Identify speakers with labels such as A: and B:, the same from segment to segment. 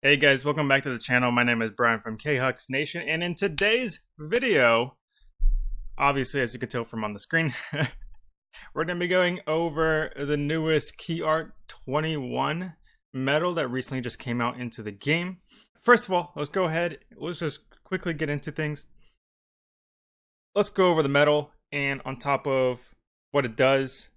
A: Hey guys, welcome back to the channel. My name is Brian from Khux Nation, and in today's video, obviously as you can tell from on the screen, we're going to be going over the newest Key Art 21 medal that recently just came out into the game. First of all, let's just quickly get into things. Let's go over the medal and on top of what it does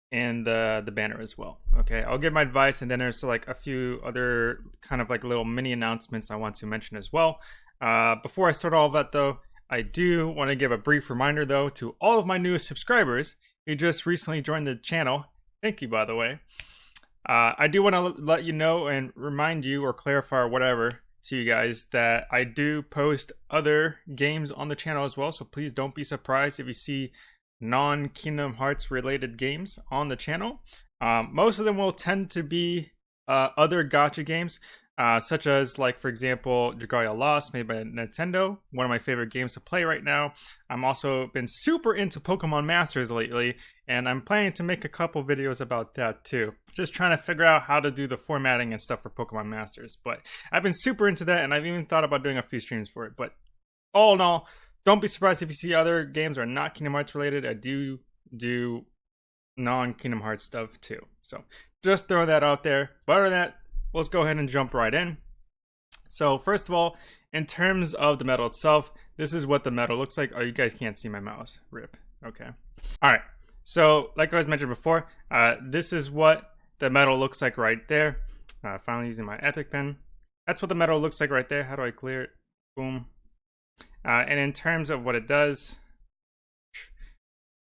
A: and the banner as well. Okay, I'll give my advice, and then there's like a few other kind of like little mini announcements I want to mention as well. Before I start all of that though, I do want to give a brief reminder though to all of my newest subscribers who just recently joined the channel. Thank you, by the way. I do want to let you know and remind you or clarify or whatever to you guys that I do post other games on the channel as well, so please don't be surprised if you see non-Kingdom Hearts related games on the channel. Most of them will tend to be other gacha games, such as, like, for example, Dragalia Lost, made by Nintendo, one of my favorite games to play right now. I'm also been super into Pokemon Masters lately, and I'm planning to make a couple videos about that too. Just trying to figure out how to do the formatting and stuff for Pokemon Masters, but I've been super into that, and I've even thought about doing a few streams for it. But all in all, don't be surprised if you see other games that are not Kingdom Hearts related. I do non-Kingdom Hearts stuff too. So just throwing that out there. But other than that, let's go ahead and jump right in. So first of all, in terms of the medal itself, this is what the medal looks like. Oh, you guys can't see my mouse. RIP. Okay. All right. So like I was mentioned before, this is what the medal looks like right there. Finally using my Epic pen. That's what the medal looks like right there. How do I clear it? Boom. And in terms of what it does,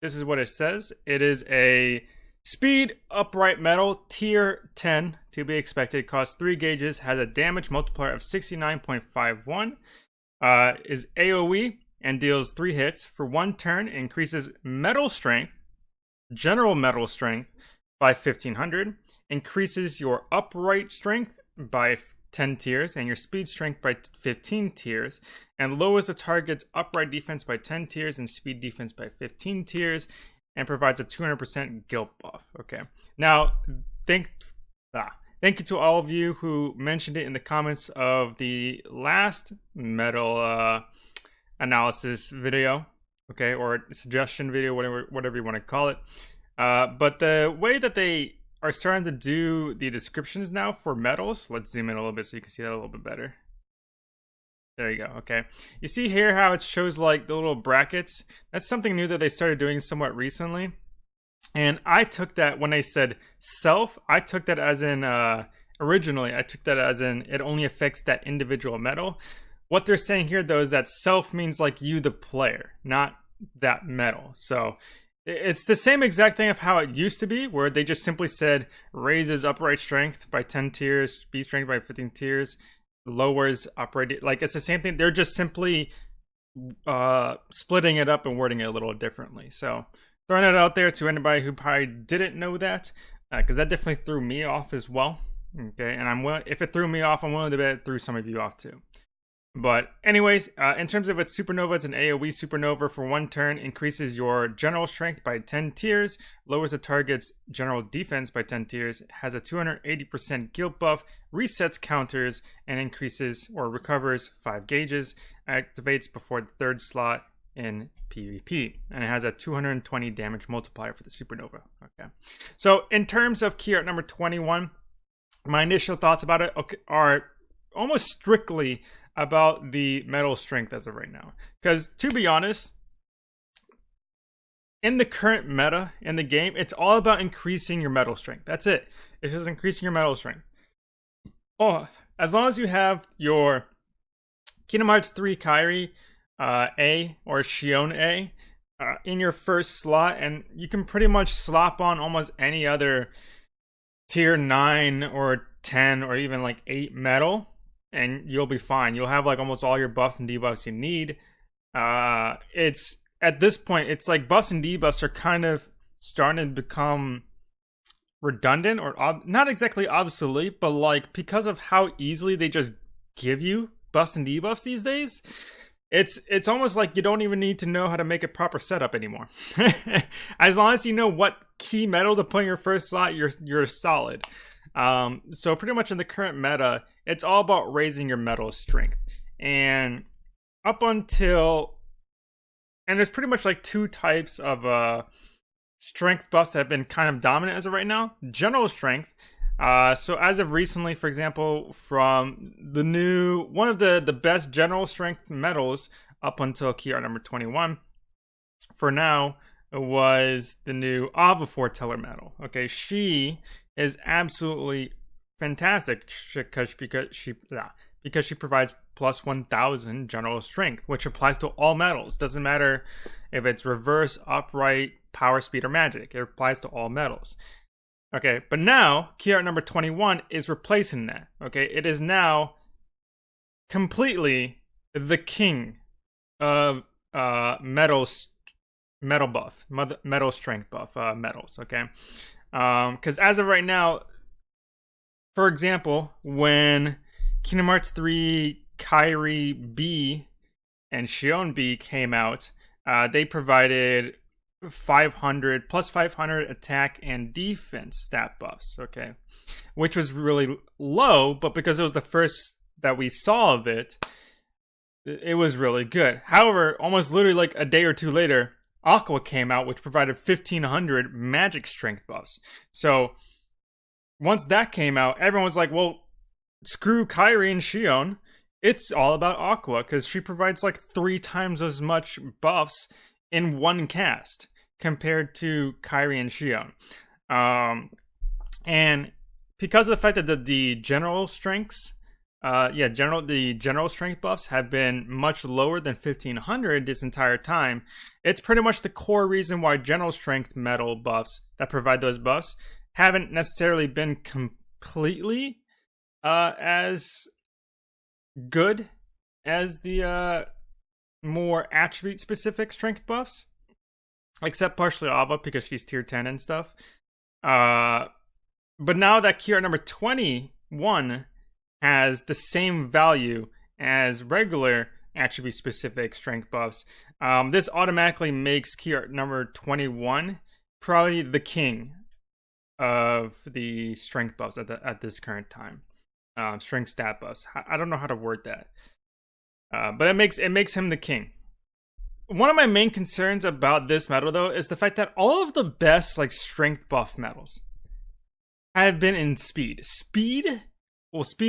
A: this is what it says. It is a speed upright medal, tier 10 to be expected, costs 3 gauges, has a damage multiplier of 69.51, is AoE and deals 3 hits for 1 turn, increases metal strength, general metal strength by 1500, increases your upright strength by 10 tiers and your speed strength by 15 tiers, and lowers the target's upright defense by 10 tiers and speed defense by 15 tiers, and provides a 200% guilt buff. Okay, now thank you to all of you who mentioned it in the comments of the last medal analysis video, okay, or suggestion video, whatever you want to call it. But the way that they are starting to do the descriptions now for medals. Let's zoom in a little bit so you can see that a little bit better. There you go. Okay. You see here how it shows like the little brackets? That's something new that they started doing somewhat recently. And I took that when they said self, I took that as in, originally, I took that as in it only affects that individual medal. What they're saying here though is that self means like you, the player, not that medal. So it's the same exact thing of how it used to be, where they just simply said raises upright strength by 10 tiers, speed strength by 15 tiers, lowers upright. Like, it's the same thing. They're just simply splitting it up and wording it a little differently. So throwing it out there to anybody who probably didn't know that, because that definitely threw me off as well. Okay, and if it threw me off, I'm willing to bet it threw some of you off too. But anyways, in terms of its Supernova, it's an AoE Supernova for 1 turn, increases your general strength by 10 tiers, lowers the target's general defense by 10 tiers, has a 280% guilt buff, resets counters, and increases or recovers 5 gauges, activates before the 3rd slot in PvP, and it has a 220 damage multiplier for the Supernova. Okay, so in terms of Key Art number 21, my initial thoughts about it are almost strictly about the metal strength as of right now, because to be honest, in the current meta in the game, it's all about increasing your metal strength. That's it. It's just increasing your metal strength. Oh, as long as you have your Kingdom Hearts 3 Kairi A or Shion A in your first slot, and you can pretty much slop on almost any other tier 9 or 10 or even like 8 metal, and you'll be fine. You'll have like almost all your buffs and debuffs you need. It's at this point, it's like buffs and debuffs are kind of starting to become redundant or not exactly obsolete, but like because of how easily they just give you buffs and debuffs these days, it's almost like you don't even need to know how to make a proper setup anymore. As long as you know what key metal to put in your first slot, you're solid. So pretty much in the current meta, it's all about raising your metal strength. And up until, and there's pretty much like two types of strength buffs that have been kind of dominant as of right now. General strength. So as of recently, for example, from the new, one of the best general strength medals up until key art number 21, for now, was the new Ava Foreteller medal. Okay, she is absolutely fantastic because she provides plus 1000 general strength, which applies to all medals. Doesn't matter if it's reverse, upright, power, speed, or magic. It applies to all medals. Okay, but now key art number 21 is replacing that. Okay, it is now completely the king of metal strength buff medals. Okay, because as of right now, for example, when Kingdom Hearts 3 Kairi B and Shion B came out, they provided 500 plus 500 attack and defense stat buffs. Okay, which was really low, but because it was the first that we saw of it, it was really good. However, almost literally like a day or two later, Aqua came out, which provided 1500 magic strength buffs. So once that came out, everyone was like, well, screw Kairi and Shion. It's all about Aqua, because she provides like 3 times as much buffs in one cast compared to Kairi and Shion. And because of the fact that the general strengths, the general strength buffs have been much lower than 1500 this entire time, it's pretty much the core reason why general strength medal buffs that provide those buffs haven't necessarily been completely as good as the more attribute specific strength buffs, except partially Ava because she's tier 10 and stuff. But now that key art number 21 has the same value as regular attribute specific strength buffs, this automatically makes key art number 21 probably the king of the strength buffs at this current time. Strength stat buffs. I don't know how to word that, but it makes him the king. One of my main concerns about this medal, though, is the fact that all of the best like strength buff medals have been in speed. Speed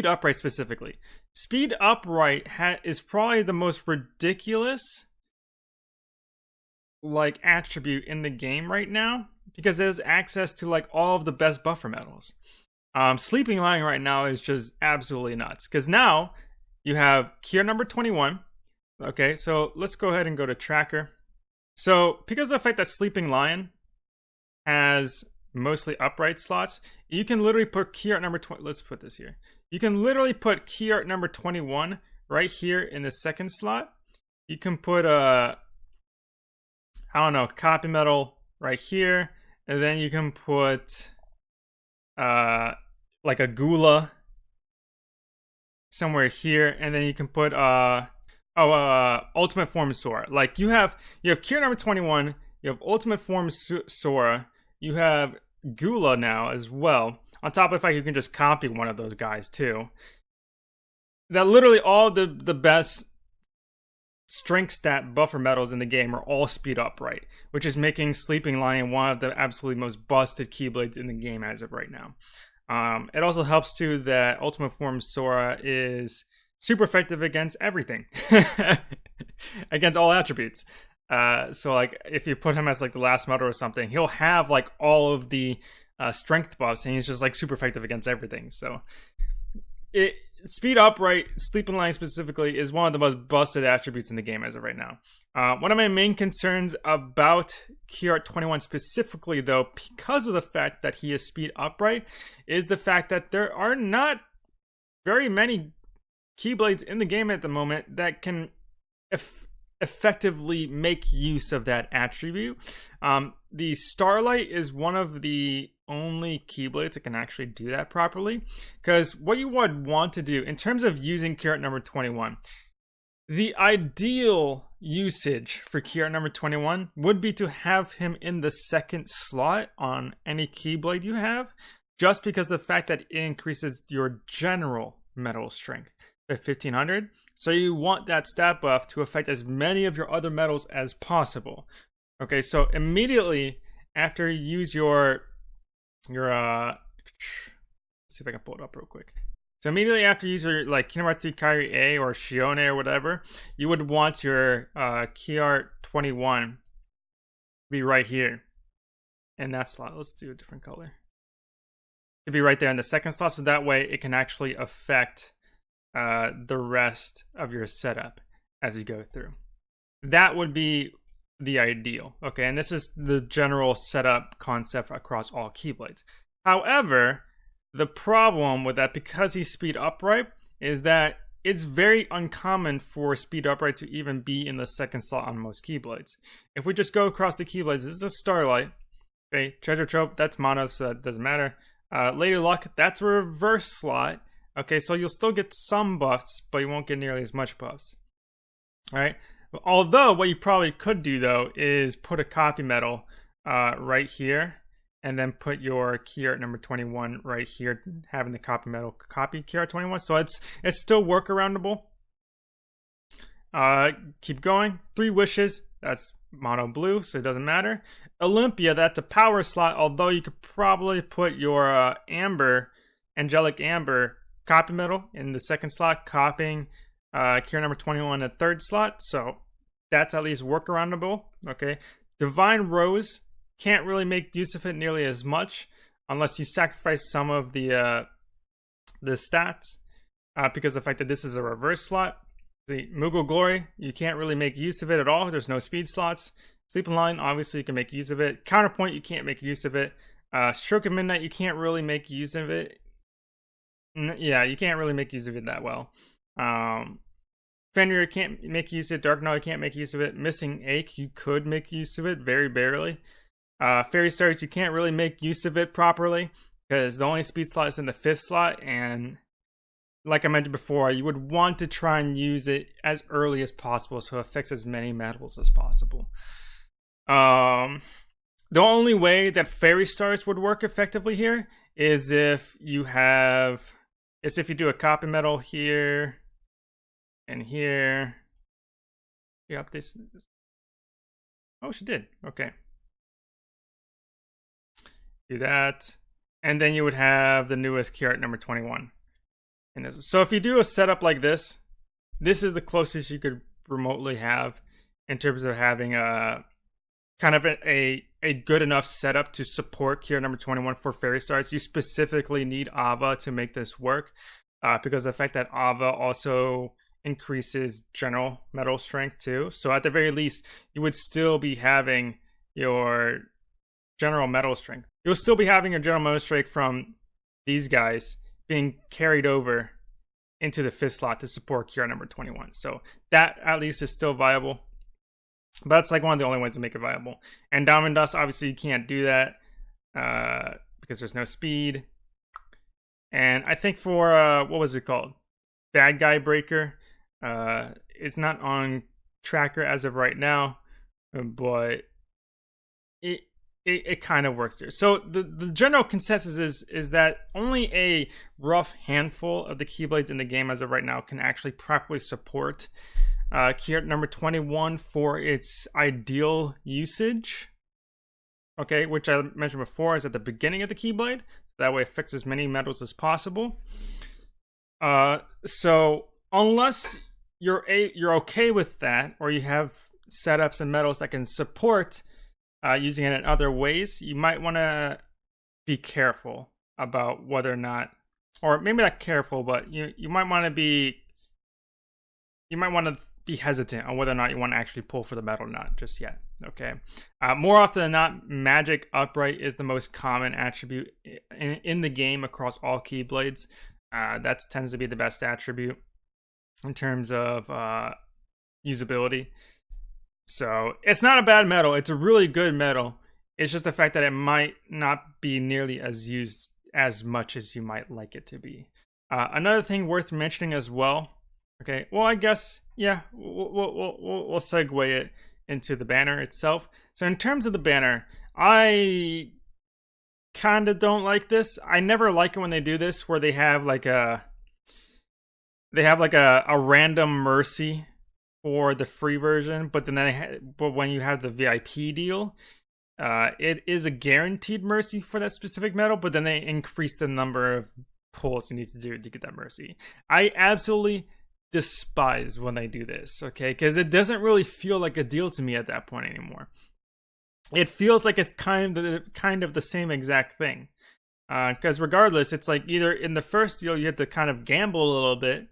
A: upright specifically. Speed upright is probably the most ridiculous like attribute in the game right now, because it has access to like all of the best buffer medals. Sleeping Lion right now is just absolutely nuts, because now you have key art number 21. Okay, so let's go ahead and go to tracker. So because of the fact that Sleeping Lion has mostly upright slots, you can literally put key art number 20. Let's put this here. You can literally put key art number 21 right here in the second slot. You can put copy metal right here, and then you can put like a Gula somewhere here, and then you can put Ultimate Form Sora. Like you have key art number 21, you have Ultimate Form Sora, you have Gula now as well. On top of the fact you can just copy one of those guys too. That literally all the best strength stat buffer medals in the game are all speed upright, which is making Sleeping Lion one of the absolutely most busted Keyblades in the game as of right now. It also helps too that Ultimate Form Sora is super effective against everything, against all attributes. So like if you put him as like the last medal or something, he'll have like all of the strength buffs, and he's just like super effective against everything. So speed upright, Sleeping Lion specifically, is one of the most busted attributes in the game as of right now. One of my main concerns about key art 21 specifically, though, because of the fact that he is speed upright, is the fact that there are not very many Keyblades in the game at the moment that can effectively make use of that attribute. The Starlight is one of the only Keyblades that can actually do that properly, because what you would want to do in terms of using key art number 21, the ideal usage for key art number 21 would be to have him in the second slot on any Keyblade you have, just because of the fact that it increases your general metal strength at 1500. So you want that stat buff to affect as many of your other metals as possible. Okay, so immediately after you use your let's see if I can pull it up real quick. So immediately after you use your like Kingdom Hearts 3 Kairi A or Shione or whatever, you would want your Key Art 21 to be right here in that slot. Let's do a different color. To be right there in the second slot, so that way it can actually affect the rest of your setup as you go through. That would be the ideal, okay? And this is the general setup concept across all Keyblades. However, the problem with that, because he's speed upright, is that it's very uncommon for speed upright to even be in the second slot on most Keyblades. If we just go across the Keyblades, this is a Starlight, okay? Treasure Trove, that's mono, so that doesn't matter. Lady Luck, that's a reverse slot. Okay, so you'll still get some buffs, but you won't get nearly as much buffs. Alright, although what you probably could do though is put a copy medal right here, and then put your Key Art number 21 right here, having the copy medal copy Key Art 21. So it's still workaroundable. Keep going. 3 Wishes, that's mono blue, so it doesn't matter. Olympia, that's a power slot, although you could probably put your Amber, Angelic Amber copy medal in the second slot, copying Key Art number 21 in the third slot, so that's at least workaroundable. Okay, Divine Rose, can't really make use of it nearly as much unless you sacrifice some of the stats because of the fact that this is a reverse slot. The Moogle Glory, you can't really make use of it at all. There's no speed slots. Sleep in Line, obviously you can make use of it. Counterpoint, you can't make use of it. Stroke of Midnight, you can't really make use of it. Yeah, you can't really make use of it that well. Fenrir can't make use of it. Dark Knight can't make use of it. Missing Ache, you could make use of it, very barely. Fairy Stars, you can't really make use of it properly because the only speed slot is in the 5th slot, and like I mentioned before, you would want to try and use it as early as possible so it affects as many metals as possible. The only way that Fairy Stars would work effectively here is if you do a copy medal here and here. Yep, this. Oh, she did. Okay. Do that, and then you would have the newest Key Art number 21. And so if you do a setup like this, this is the closest you could remotely have in terms of having a kind of a good enough setup to support Key Art number 21 for Fairy Stars. You specifically need Ava to make this work because of the fact that Ava also increases general metal strength too. So at the very least, you would still be having your general metal strength. You'll still be having your general metal strength from these guys being carried over into the 5th slot to support Key Art number 21. So that at least is still viable. But that's like one of the only ways to make it viable. And Diamond Dust, obviously you can't do that because there's no speed. And I think for, what was it called? Bad Guy Breaker. It's not on tracker as of right now, but it kind of works there. So the general consensus is that only a rough handful of the Keyblades in the game as of right now can actually properly support Key Art number 21 for its ideal usage. Okay, which I mentioned before is at the beginning of the Keyblade. So that way it fixes as many metals as possible. So unless you're okay with that, or you have setups and metals that can support using it in other ways, you might want to be careful about whether or not, or maybe not careful, but you might want to be hesitant on whether or not you want to actually pull for the metal or not just yet. Okay. More often than not, Magic Upright is the most common attribute in the game across all Keyblades. That tends to be the best attribute in terms of usability. So it's not a bad metal. It's a really good metal. It's just the fact that it might not be nearly as used as much as you might like it to be. Another thing worth mentioning as well. Okay, well, I guess, yeah, we'll segue it into the banner itself. So in terms of the banner, I kind of don't like this. I never like it when they do this, where they have like a they have like a random mercy for the free version, but then but when you have the VIP deal, it is a guaranteed mercy for that specific medal, but then they increase the number of pulls you need to do to get that mercy. I absolutely despise when they do this, okay? Because it doesn't really feel like a deal to me at that point anymore. It feels like it's kind of the same exact thing. Because regardless, it's like either in the first deal you have to kind of gamble a little bit,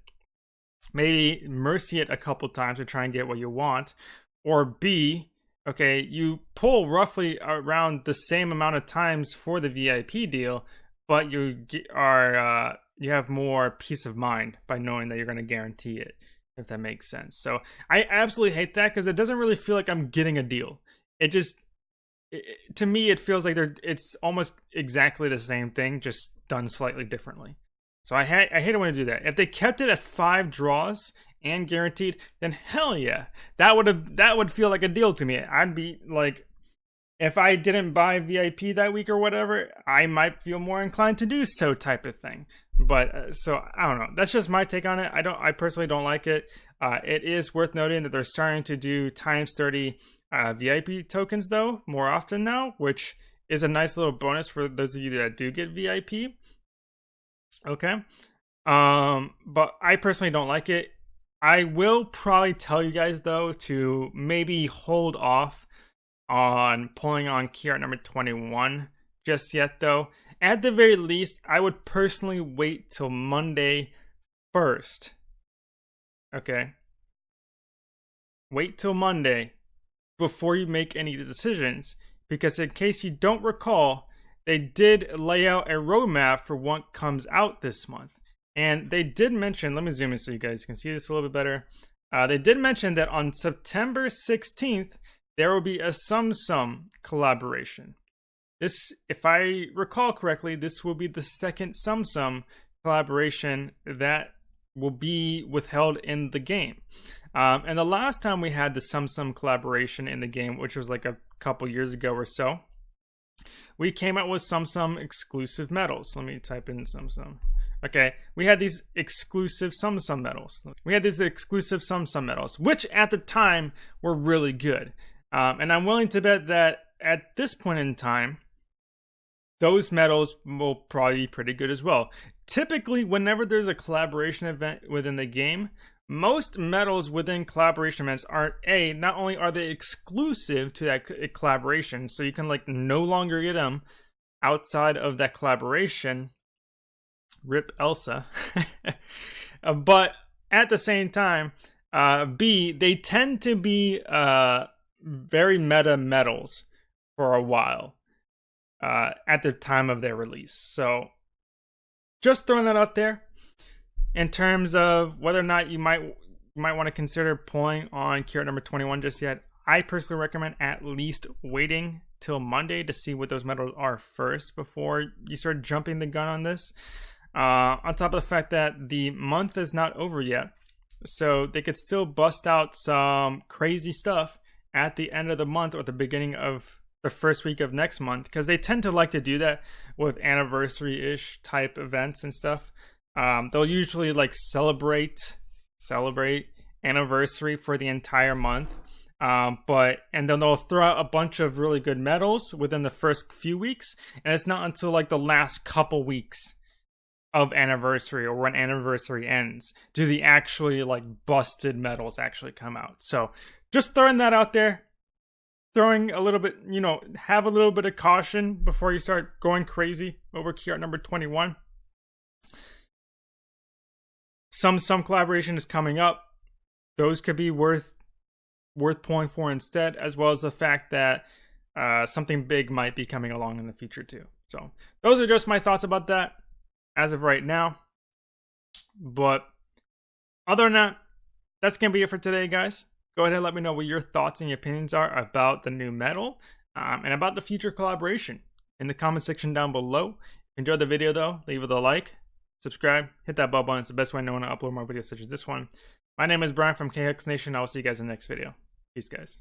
A: maybe mercy it a couple times to try and get what you want, or B, okay, you pull roughly around the same amount of times for the VIP deal, but you have more peace of mind by knowing that you're going to guarantee it, if that makes sense. So I absolutely hate that because it doesn't really feel like I'm getting a deal. To me, it feels like it's almost exactly the same thing, just done slightly differently. So I hate it when they do that. If they kept it at 5 draws and guaranteed, then hell yeah, that would feel like a deal to me. I'd be like, if I didn't buy VIP that week or whatever, I might feel more inclined to do so, type of thing. But so I don't know. That's just my take on it. I personally don't like it. It is worth noting that they're starting to do times 30 VIP tokens though more often now, which is a nice little bonus for those of you that do get VIP. Okay. But I personally don't like it. I will probably tell you guys though to maybe hold off on pulling on key art number 21 just yet though. At the very least, I would personally wait till Monday first. Okay. Wait till Monday before you make any decisions, because in case you don't recall, they did lay out a roadmap for what comes out this month. And they did mention, let me zoom in so you guys can see this a little bit better. They did mention that on September 16th, there will be a Sum collaboration. This, if I recall correctly, this will be the second Sum collaboration that will be withheld in the game. And the last time we had the Sum collaboration in the game, which was like a couple years ago or so, we came out with Sum exclusive medals. Let me type in Sum. Okay, we had these exclusive Sum medals. We had these exclusive Sum medals, which at the time were really good. And I'm willing to bet that at this point in time, those medals will probably be pretty good as well. Typically, whenever there's a collaboration event within the game, most medals within collaboration events are not only are they exclusive to that collaboration, so you can like no longer get them outside of that collaboration. Rip Elsa. But at the same time, B, they tend to be very meta medals for a while at the time of their release. So just throwing that out there. In terms of whether or not you might want to consider pulling on key art number 21 just yet, I personally recommend at least waiting till Monday to see what those medals are first before you start jumping the gun on this. On top of the fact that the month is not over yet, so they could still bust out some crazy stuff at the end of the month or at the beginning of the first week of next month, because they tend to like to do that with anniversary-ish type events and stuff. They'll usually like celebrate anniversary for the entire month. And then they'll throw out a bunch of really good medals within the first few weeks. And it's not until like the last couple weeks of anniversary or when anniversary ends do the actually like busted medals actually come out. So just throwing that out there, throwing a little bit, have a little bit of caution before you start going crazy over key art number 21. Some collaboration is coming up. Those could be worth pulling for instead, as well as the fact that something big might be coming along in the future too. So those are just my thoughts about that as of right now. But other than that, that's going to be it for today, guys. Go ahead and let me know what your thoughts and your opinions are about the new medal and about the future collaboration in the comment section down below. If you enjoyed the video though, leave it a like, subscribe, hit that bell button. It's the best way to know when I upload more videos such as this one. My name is Brian from Khux Nation. I will see you guys in the next video. Peace, guys.